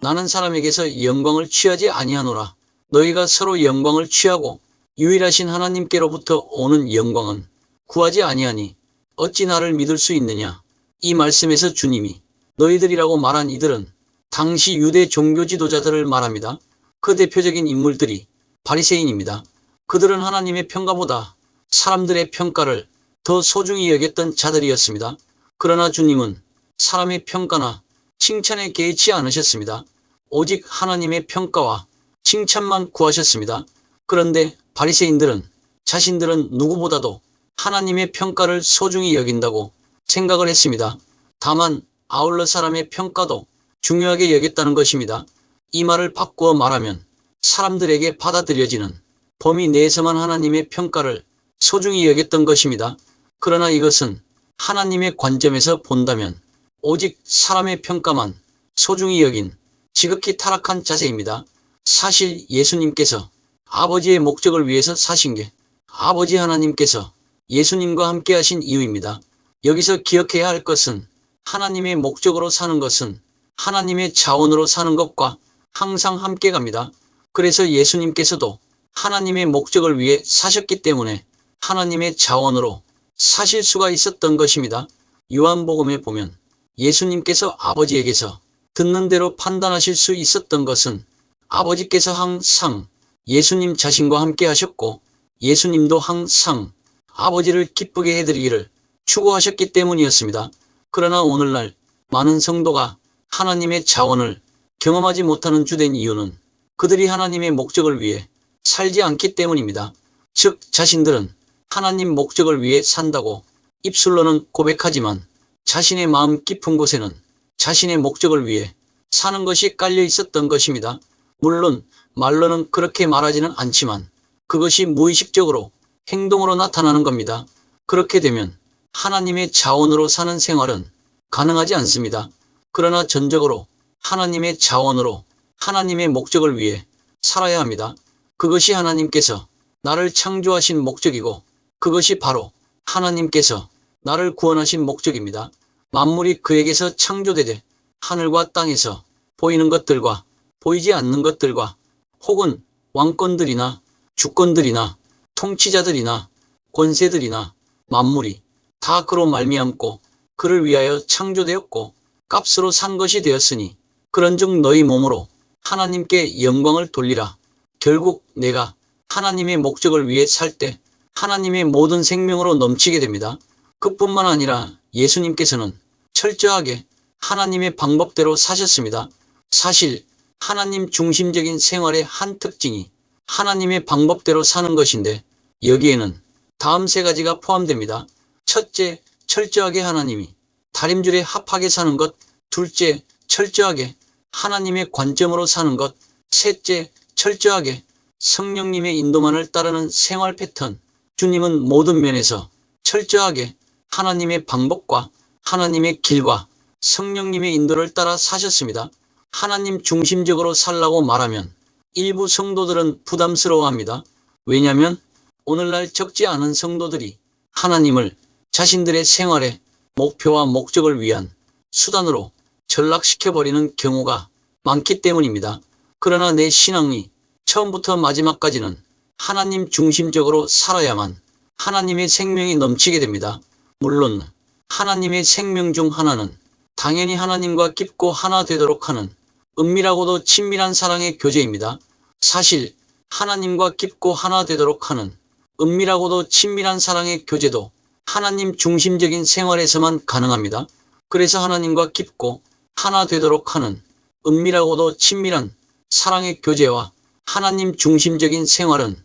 나는 사람에게서 영광을 취하지 아니하노라. 너희가 서로 영광을 취하고 유일하신 하나님께로부터 오는 영광은 구하지 아니하니 어찌 나를 믿을 수 있느냐. 이 말씀에서 주님이 너희들이라고 말한 이들은 당시 유대 종교 지도자들을 말합니다. 그 대표적인 인물들이 바리새인입니다. 그들은 하나님의 평가보다 사람들의 평가를 더 소중히 여겼던 자들이었습니다. 그러나 주님은 사람의 평가나 칭찬에 개의치 않으셨습니다. 오직 하나님의 평가와 칭찬만 구하셨습니다. 그런데 바리새인들은 자신들은 누구보다도 하나님의 평가를 소중히 여긴다고 생각을 했습니다. 다만 아울러 사람의 평가도 중요하게 여겼다는 것입니다. 이 말을 바꾸어 말하면 사람들에게 받아들여지는 범위 내에서만 하나님의 평가를 소중히 여겼던 것입니다. 그러나 이것은 하나님의 관점에서 본다면 오직 사람의 평가만 소중히 여긴 지극히 타락한 자세입니다. 사실 예수님께서 아버지의 목적을 위해서 사신 게 아버지 하나님께서 예수님과 함께 하신 이유입니다. 여기서 기억해야 할 것은 하나님의 목적으로 사는 것은 하나님의 자원으로 사는 것과 항상 함께 갑니다. 그래서 예수님께서도 하나님의 목적을 위해 사셨기 때문에 하나님의 자원으로 사실 수가 있었던 것입니다. 요한복음에 보면 예수님께서 아버지에게서 듣는 대로 판단하실 수 있었던 것은 아버지께서 항상 예수님 자신과 함께 하셨고 예수님도 항상 아버지를 기쁘게 해드리기를 추구하셨기 때문이었습니다. 그러나 오늘날 많은 성도가 하나님의 자원을 경험하지 못하는 주된 이유는 그들이 하나님의 목적을 위해 살지 않기 때문입니다. 즉 자신들은 하나님 목적을 위해 산다고 입술로는 고백하지만 자신의 마음 깊은 곳에는 자신의 목적을 위해 사는 것이 깔려 있었던 것입니다. 물론 말로는 그렇게 말하지는 않지만 그것이 무의식적으로 행동으로 나타나는 겁니다. 그렇게 되면 하나님의 자원으로 사는 생활은 가능하지 않습니다. 그러나 전적으로 하나님의 자원으로 하나님의 목적을 위해 살아야 합니다. 그것이 하나님께서 나를 창조하신 목적이고 그것이 바로 하나님께서 나를 구원하신 목적입니다. 만물이 그에게서 창조되되 하늘과 땅에서 보이는 것들과 보이지 않는 것들과 혹은 왕권들이나 주권들이나 통치자들이나 권세들이나 만물이 다 그로 말미암고 그를 위하여 창조되었고 값으로 산 것이 되었으니 그런즉 너희 몸으로 하나님께 영광을 돌리라. 결국 내가 하나님의 목적을 위해 살 때 하나님의 모든 생명으로 넘치게 됩니다. 그뿐만 아니라 예수님께서는 철저하게 하나님의 방법대로 사셨습니다. 사실 하나님 중심적인 생활의 한 특징이 하나님의 방법대로 사는 것인데 여기에는 다음 세 가지가 포함됩니다. 첫째, 철저하게 하나님이 다림줄에 합하게 사는 것. 둘째, 철저하게 하나님의 관점으로 사는 것. 셋째, 철저하게 성령님의 인도만을 따르는 생활 패턴. 주님은 모든 면에서 철저하게 하나님의 방법과 하나님의 길과 성령님의 인도를 따라 사셨습니다. 하나님 중심적으로 살라고 말하면 일부 성도들은 부담스러워합니다. 왜냐하면 오늘날 적지 않은 성도들이 하나님을 자신들의 생활의 목표와 목적을 위한 수단으로 전락시켜버리는 경우가 많기 때문입니다. 그러나 내 신앙이 처음부터 마지막까지는 하나님 중심적으로 살아야만 하나님의 생명이 넘치게 됩니다. 물론 하나님의 생명 중 하나는 당연히 하나님과 깊고 하나 되도록 하는 은밀하고도 친밀한 사랑의 교제입니다. 사실 하나님과 깊고 하나 되도록 하는 은밀하고도 친밀한 사랑의 교제도 하나님 중심적인 생활에서만 가능합니다. 그래서 하나님과 깊고 하나 되도록 하는 은밀하고도 친밀한 사랑의 교제와 하나님 중심적인 생활은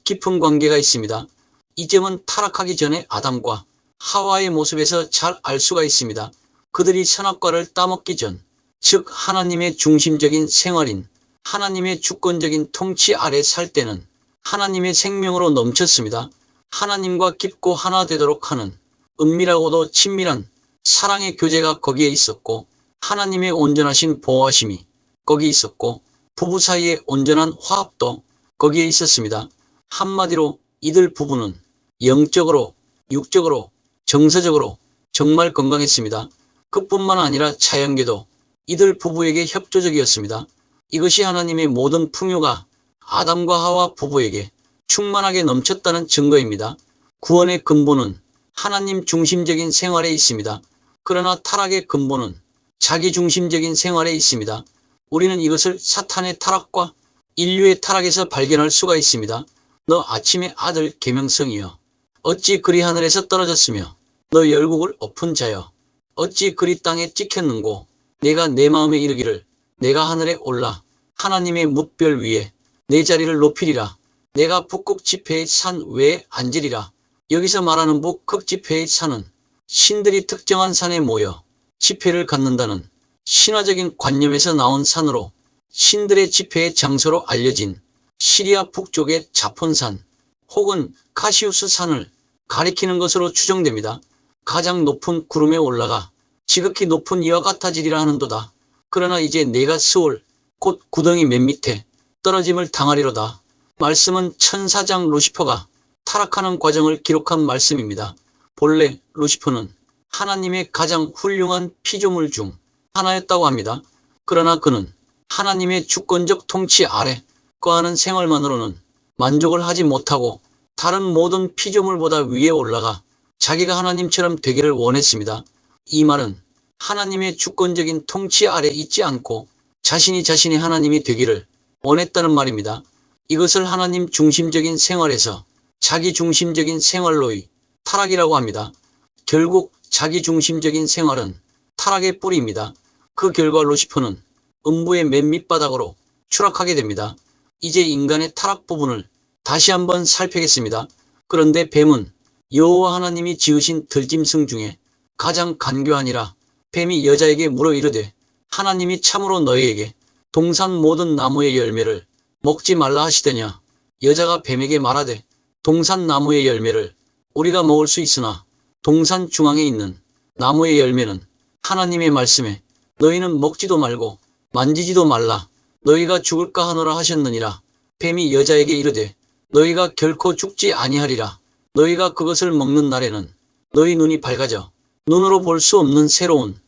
깊은 관계가 있습니다. 이 점은 타락하기 전에 아담과 하와의 모습에서 잘 알 수가 있습니다. 그들이 선악과를 따먹기 전, 즉 하나님의 중심적인 생활인 하나님의 주권적인 통치 아래 살 때는 하나님의 생명으로 넘쳤습니다. 하나님과 깊고 하나 되도록 하는 은밀하고도 친밀한 사랑의 교제가 거기에 있었고 하나님의 온전하신 보호하심이 거기 있었고 부부 사이의 온전한 화합도 거기에 있었습니다. 한마디로 이들 부부는 영적으로, 육적으로, 정서적으로 정말 건강했습니다. 그뿐만 아니라 자연계도 이들 부부에게 협조적이었습니다. 이것이 하나님의 모든 풍요가 아담과 하와 부부에게 충만하게 넘쳤다는 증거입니다. 구원의 근본은 하나님 중심적인 생활에 있습니다. 그러나 타락의 근본은 자기 중심적인 생활에 있습니다. 우리는 이것을 사탄의 타락과 인류의 타락에서 발견할 수가 있습니다. 너 아침의 아들 계명성이여, 어찌 그리 하늘에서 떨어졌으며 너 열국을 엎은 자여, 어찌 그리 땅에 찍혔는고. 내가 내 마음에 이르기를 내가 하늘에 올라 하나님의 뭇별 위에 내 자리를 높이리라. 내가 북극 지폐의 산 외에 앉으리라. 여기서 말하는 북극 지폐의 산은 신들이 특정한 산에 모여 지폐를 갖는다는 신화적인 관념에서 나온 산으로, 신들의 지폐의 장소로 알려진 시리아 북쪽의 자폰산 혹은 카시우스 산을 가리키는 것으로 추정됩니다. 가장 높은 구름에 올라가 지극히 높은 이와 같아지리라 하는도다. 그러나 이제 내가 스올 곧 구덩이 맨 밑에 떨어짐을 당하리로다. 말씀은 천사장 루시퍼가 타락하는 과정을 기록한 말씀입니다. 본래 루시퍼는 하나님의 가장 훌륭한 피조물 중 하나였다고 합니다. 그러나 그는 하나님의 주권적 통치 아래 거하는 생활만으로는 만족을 하지 못하고 다른 모든 피조물보다 위에 올라가 자기가 하나님처럼 되기를 원했습니다. 이 말은 하나님의 주권적인 통치 아래 있지 않고 자신이 자신의 하나님이 되기를 원했다는 말입니다. 이것을 하나님 중심적인 생활에서 자기 중심적인 생활로의 타락이라고 합니다. 결국 자기 중심적인 생활은 타락의 뿌리입니다. 그 결과 루시퍼는 음부의 맨 밑바닥으로 추락하게 됩니다. 이제 인간의 타락 부분을 다시 한번 살펴보겠습니다. 그런데 뱀은 여호와 하나님이 지으신 들짐승 중에 가장 간교하니라. 뱀이 여자에게 물어 이르되 하나님이 참으로 너희에게 동산 모든 나무의 열매를 먹지 말라 하시더냐. 여자가 뱀에게 말하되 동산 나무의 열매를 우리가 먹을 수 있으나 동산 중앙에 있는 나무의 열매는 하나님의 말씀에 너희는 먹지도 말고 만지지도 말라. 너희가 죽을까 하노라 하셨느니라. 뱀이 여자에게 이르되 너희가 결코 죽지 아니하리라. 너희가 그것을 먹는 날에는 너희 눈이 밝아져 눈으로 볼 수 없는 새로운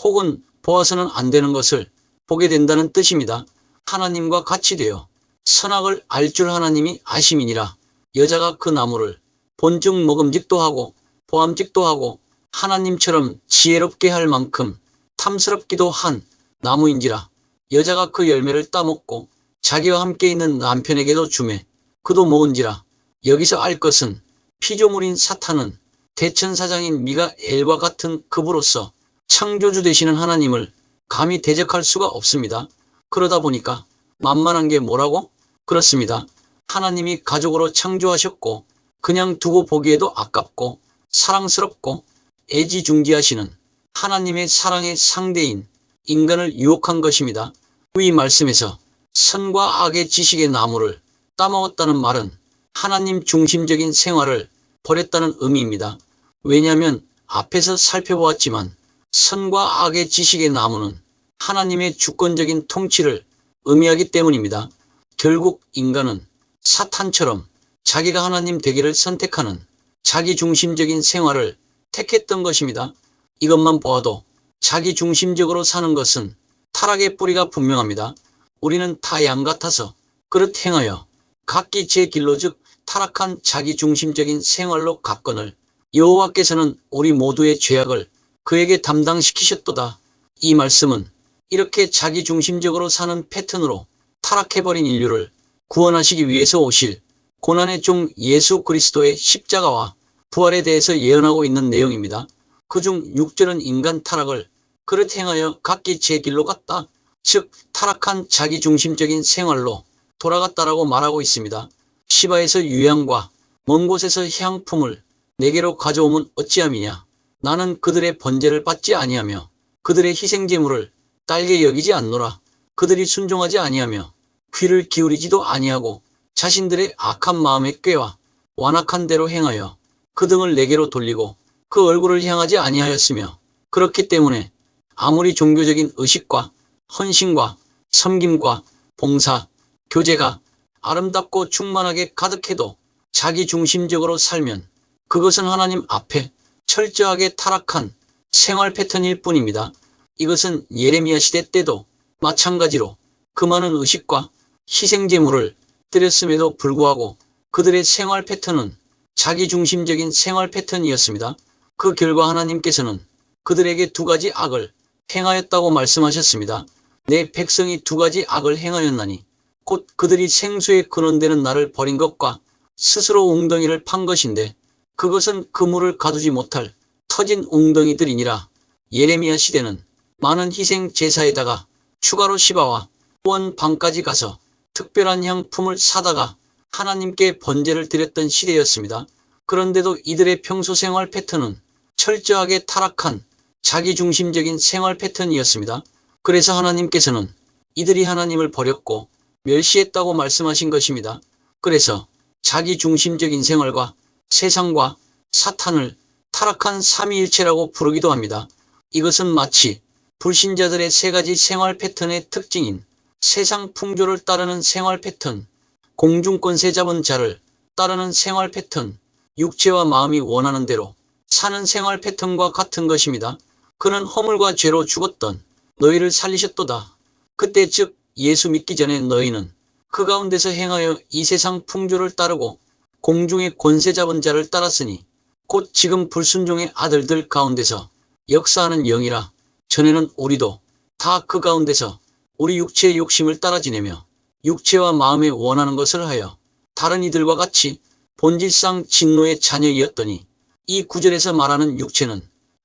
혹은 보아서는 안 되는 것을 보게 된다는 뜻입니다. 하나님과 같이 되어 선악을 알 줄 하나님이 아심이니라. 여자가 그 나무를 본즉 먹음직도 하고 보암직도 하고 하나님처럼 지혜롭게 할 만큼 탐스럽기도 한 나무인지라. 여자가 그 열매를 따먹고 자기와 함께 있는 남편에게도 주매 그도 먹은지라. 여기서 알 것은 피조물인 사탄은 대천사장인 미가엘과 같은 급으로서 창조주 되시는 하나님을 감히 대적할 수가 없습니다. 그러다 보니까 만만한 게 뭐라고? 그렇습니다. 하나님이 가족으로 창조하셨고 그냥 두고 보기에도 아깝고 사랑스럽고 애지중지하시는 하나님의 사랑의 상대인 인간을 유혹한 것입니다. 이 말씀에서 선과 악의 지식의 나무를 따먹었다는 말은 하나님 중심적인 생활을 버렸다는 의미입니다. 왜냐하면 앞에서 살펴보았지만 선과 악의 지식의 나무는 하나님의 주권적인 통치를 의미하기 때문입니다. 결국 인간은 사탄처럼 자기가 하나님 되기를 선택하는 자기 중심적인 생활을 택했던 것입니다. 이것만 보아도 자기 중심적으로 사는 것은 타락의 뿌리가 분명합니다. 우리는 다 양 같아서 그릇 행하여 각기 제 길로 즉 타락한 자기 중심적인 생활로 갔거늘 여호와께서는 우리 모두의 죄악을 그에게 담당시키셨도다. 이 말씀은 이렇게 자기 중심적으로 사는 패턴으로 타락해버린 인류를 구원하시기 위해서 오실 고난의 종 예수 그리스도의 십자가와 부활에 대해서 예언하고 있는 내용입니다. 그중 6절은 인간 타락을 그릇 행하여 각기 제 길로 갔다. 즉 타락한 자기 중심적인 생활로 돌아갔다라고 말하고 있습니다. 시바에서 유향과 먼 곳에서 향품을 내게로 가져오면 어찌함이냐. 나는 그들의 번제를 받지 아니하며 그들의 희생제물을 딸게 여기지 않노라. 그들이 순종하지 아니하며 귀를 기울이지도 아니하고 자신들의 악한 마음의 꾀와 완악한 대로 행하여 그 등을 내게로 돌리고 그 얼굴을 향하지 아니하였으며 그렇기 때문에 아무리 종교적인 의식과 헌신과 섬김과 봉사, 교제가 아름답고 충만하게 가득해도 자기 중심적으로 살면 그것은 하나님 앞에 철저하게 타락한 생활 패턴일 뿐입니다. 이것은 예레미야 시대 때도 마찬가지로 그 많은 의식과 희생제물을 드렸음에도 불구하고 그들의 생활 패턴은 자기중심적인 생활 패턴이었습니다. 그 결과 하나님께서는 그들에게 두 가지 악을 행하였다고 말씀하셨습니다. 내 백성이 두 가지 악을 행하였나니 곧 그들이 생수의 근원되는 나를 버린 것과 스스로 웅덩이를 판 것인데 그것은 그물을 가두지 못할 터진 웅덩이들이니라. 예레미야 시대는 많은 희생 제사에다가 추가로 시바와 원 방까지 가서 특별한 향품을 사다가 하나님께 번제를 드렸던 시대였습니다. 그런데도 이들의 평소 생활 패턴은 철저하게 타락한 자기중심적인 생활 패턴이었습니다. 그래서 하나님께서는 이들이 하나님을 버렸고 멸시했다고 말씀하신 것입니다. 그래서 자기중심적인 생활과 세상과 사탄을 타락한 삼위일체라고 부르기도 합니다. 이것은 마치 불신자들의 세 가지 생활 패턴의 특징인 세상 풍조를 따르는 생활 패턴, 공중권세 잡은 자를 따르는 생활 패턴, 육체와 마음이 원하는 대로 사는 생활 패턴과 같은 것입니다. 그는 허물과 죄로 죽었던 너희를 살리셨도다. 그때 즉 예수 믿기 전에 너희는 그 가운데서 행하여 이 세상 풍조를 따르고 공중의 권세 잡은 자를 따랐으니 곧 지금 불순종의 아들들 가운데서 역사하는 영이라. 전에는 우리도 다 그 가운데서 우리 육체의 욕심을 따라 지내며 육체와 마음에 원하는 것을 하여 다른 이들과 같이 본질상 진노의 자녀이었더니 이 구절에서 말하는 육체는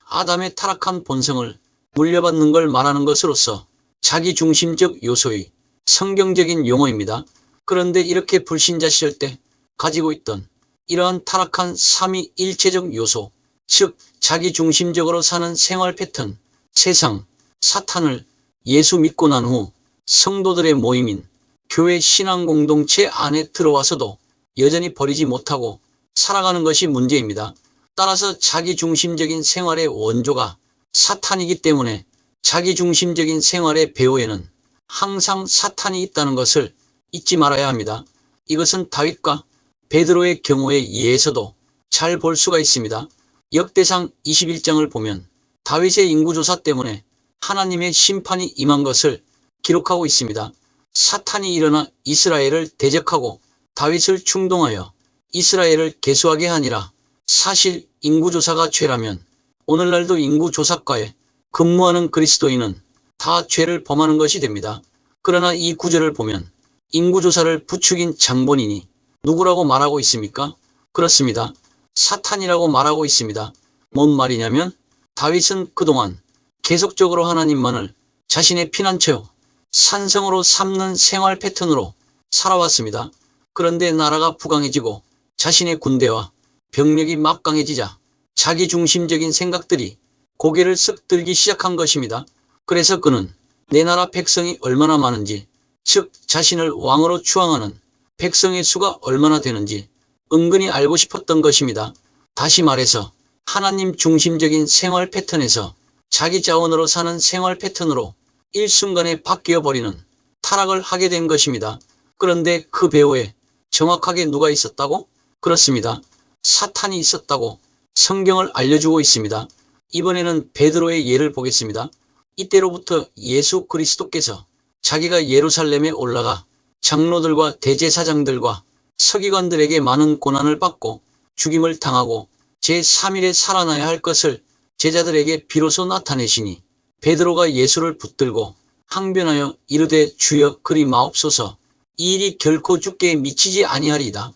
아담의 타락한 본성을 물려받는 걸 말하는 것으로서 자기중심적 요소의 성경적인 용어입니다. 그런데 이렇게 불신자 시절 때 가지고 있던 이러한 타락한 삼위일체적 요소, 즉 자기중심적으로 사는 생활 패턴, 세상, 사탄을 예수 믿고 난 후 성도들의 모임인 교회 신앙 공동체 안에 들어와서도 여전히 버리지 못하고 살아가는 것이 문제입니다. 따라서 자기중심적인 생활의 원조가 사탄이기 때문에 자기중심적인 생활의 배후에는 항상 사탄이 있다는 것을 잊지 말아야 합니다. 이것은 다윗과 베드로의 경우에 예에서도 잘 볼 수가 있습니다. 역대상 21장을 보면 다윗의 인구조사 때문에 하나님의 심판이 임한 것을 기록하고 있습니다. 사탄이 일어나 이스라엘을 대적하고 다윗을 충동하여 이스라엘을 계수하게 하니라. 사실 인구조사가 죄라면 오늘날도 인구조사과에 근무하는 그리스도인은 다 죄를 범하는 것이 됩니다. 그러나 이 구절을 보면 인구조사를 부추긴 장본인이 누구라고 말하고 있습니까? 그렇습니다. 사탄이라고 말하고 있습니다. 뭔 말이냐면 다윗은 그동안 계속적으로 하나님만을 자신의 피난처요, 산성으로 삼는 생활 패턴으로 살아왔습니다. 그런데 나라가 부강해지고 자신의 군대와 병력이 막강해지자 자기중심적인 생각들이 고개를 쓱 들기 시작한 것입니다. 그래서 그는 내 나라 백성이 얼마나 많은지, 즉 자신을 왕으로 추앙하는 백성의 수가 얼마나 되는지 은근히 알고 싶었던 것입니다. 다시 말해서 하나님 중심적인 생활 패턴에서 자기 자원으로 사는 생활 패턴으로 일순간에 바뀌어버리는 타락을 하게 된 것입니다. 그런데 그 배후에 정확하게 누가 있었다고? 그렇습니다. 사탄이 있었다고 성경을 알려주고 있습니다. 이번에는 베드로의 예를 보겠습니다. 이때로부터 예수 그리스도께서 자기가 예루살렘에 올라가 장로들과 대제사장들과 서기관들에게 많은 고난을 받고 죽임을 당하고 제3일에 살아나야 할 것을 제자들에게 비로소 나타내시니 베드로가 예수를 붙들고 항변하여 이르되 주여 그리 마옵소서, 이 일이 결코 주께 미치지 아니하리이다.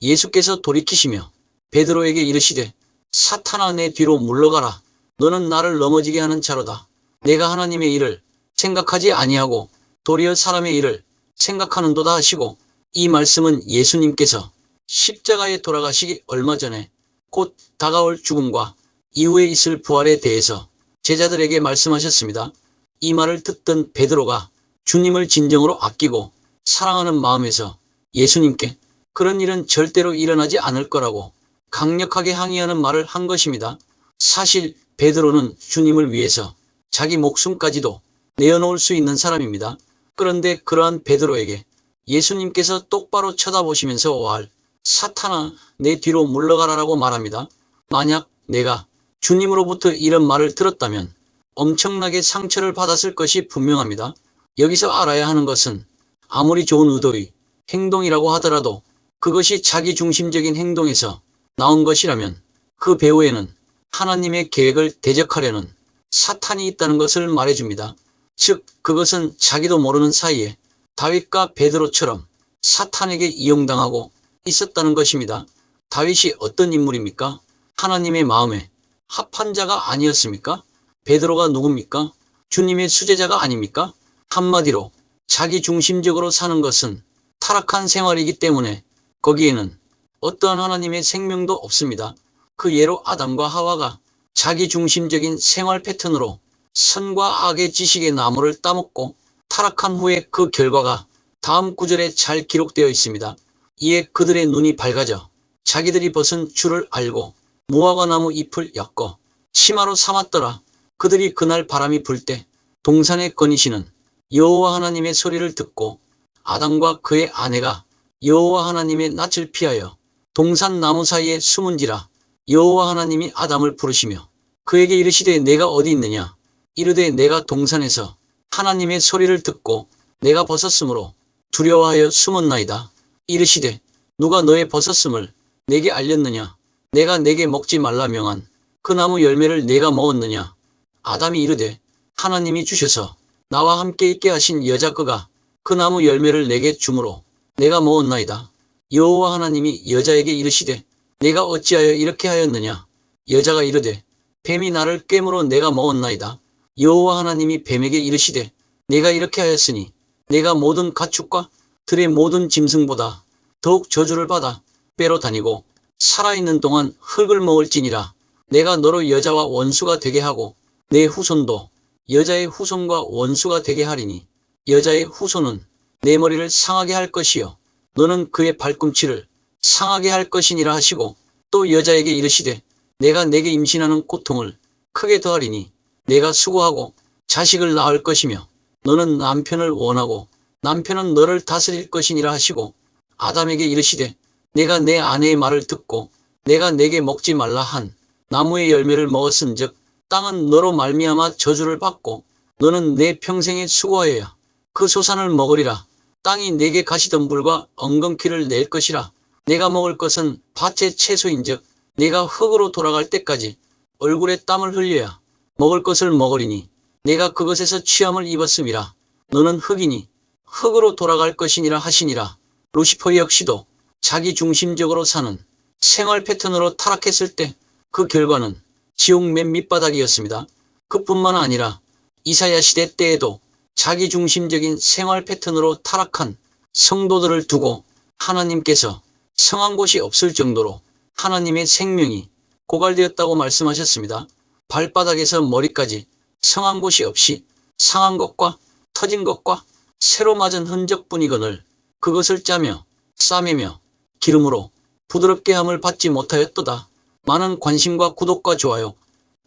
예수께서 돌이키시며 베드로에게 이르시되 사탄아 내 뒤로 물러가라. 너는 나를 넘어지게 하는 자로다. 내가 하나님의 일을 생각하지 아니하고 도리어 사람의 일을 생각하는도다 하시고, 이 말씀은 예수님께서 십자가에 돌아가시기 얼마 전에 곧 다가올 죽음과 이후에 있을 부활에 대해서 제자들에게 말씀하셨습니다. 이 말을 듣던 베드로가 주님을 진정으로 아끼고 사랑하는 마음에서 예수님께 그런 일은 절대로 일어나지 않을 거라고 강력하게 항의하는 말을 한 것입니다. 사실 베드로는 주님을 위해서 자기 목숨까지도 내어놓을 수 있는 사람입니다. 그런데 그러한 베드로에게 예수님께서 똑바로 쳐다보시면서 오할 사탄아 내 뒤로 물러가라라고 말합니다. 만약 내가 주님으로부터 이런 말을 들었다면 엄청나게 상처를 받았을 것이 분명합니다. 여기서 알아야 하는 것은 아무리 좋은 의도의 행동이라고 하더라도 그것이 자기중심적인 행동에서 나온 것이라면 그 배후에는 하나님의 계획을 대적하려는 사탄이 있다는 것을 말해줍니다. 즉 그것은 자기도 모르는 사이에 다윗과 베드로처럼 사탄에게 이용당하고 있었다는 것입니다. 다윗이 어떤 인물입니까? 하나님의 마음에 합한 자가 아니었습니까? 베드로가 누굽니까? 주님의 수제자가 아닙니까? 한마디로 자기중심적으로 사는 것은 타락한 생활이기 때문에 거기에는 어떠한 하나님의 생명도 없습니다. 그 예로 아담과 하와가 자기중심적인 생활 패턴으로 선과 악의 지식의 나무를 따먹고 타락한 후에 그 결과가 다음 구절에 잘 기록되어 있습니다. 이에 그들의 눈이 밝아져 자기들이 벗은 줄을 알고 무화과나무 잎을 엮어 치마로 삼았더라. 그들이 그날 바람이 불 때 동산에 거니시는 여호와 하나님의 소리를 듣고 아담과 그의 아내가 여호와 하나님의 낯을 피하여 동산 나무 사이에 숨은지라. 여호와 하나님이 아담을 부르시며 그에게 이르시되 내가 어디 있느냐. 이르되 내가 동산에서 하나님의 소리를 듣고 내가 벗었으므로 두려워하여 숨었나이다. 이르시되 누가 너의 벗었음을 내게 알렸느냐. 내가 내게 먹지 말라 명한 그 나무 열매를 내가 먹었느냐. 아담이 이르되 하나님이 주셔서 나와 함께 있게 하신 여자 그가 그 나무 열매를 내게 주므로 내가 먹었나이다. 여호와 하나님이 여자에게 이르시되 내가 어찌하여 이렇게 하였느냐. 여자가 이르되 뱀이 나를 꿰므로 내가 먹었나이다. 여호와 하나님이 뱀에게 이르시되 내가 이렇게 하였으니 내가 모든 가축과 들의 모든 짐승보다 더욱 저주를 받아 빼러 다니고 살아있는 동안 흙을 먹을지니라. 내가 너로 여자와 원수가 되게 하고 내 후손도 여자의 후손과 원수가 되게 하리니 여자의 후손은 내 머리를 상하게 할 것이요 너는 그의 발꿈치를 상하게 할 것이니라 하시고 또 여자에게 이르시되 내가 내게 임신하는 고통을 크게 더하리니 내가 수고하고 자식을 낳을 것이며 너는 남편을 원하고 남편은 너를 다스릴 것이니라 하시고 아담에게 이르시되 내가 내 아내의 말을 듣고 내가 내게 먹지 말라 한 나무의 열매를 먹었은즉 땅은 너로 말미암아 저주를 받고 너는 내 평생에 수고하여야 그 소산을 먹으리라. 땅이 내게 가시덤불과 엉겅퀴를 낼 것이라. 내가 먹을 것은 밭의 채소인즉 내가 흙으로 돌아갈 때까지 얼굴에 땀을 흘려야 먹을 것을 먹으리니 내가 그것에서 취함을 입었음이라. 너는 흙이니 흙으로 돌아갈 것이니라 하시니라. 루시퍼 역시도 자기 중심적으로 사는 생활 패턴으로 타락했을 때 그 결과는 지옥 맨 밑바닥이었습니다. 그뿐만 아니라 이사야 시대 때에도 자기중심적인 생활 패턴으로 타락한 성도들을 두고 하나님께서 성한 곳이 없을 정도로 하나님의 생명이 고갈되었다고 말씀하셨습니다. 발바닥에서 머리까지 성한 곳이 없이 상한 것과 터진 것과 새로 맞은 흔적뿐이거늘 그것을 짜며 싸매며 기름으로 부드럽게 함을 받지 못하였도다. 많은 관심과 구독과 좋아요,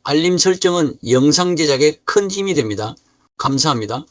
알림 설정은 영상 제작에 큰 힘이 됩니다. 감사합니다.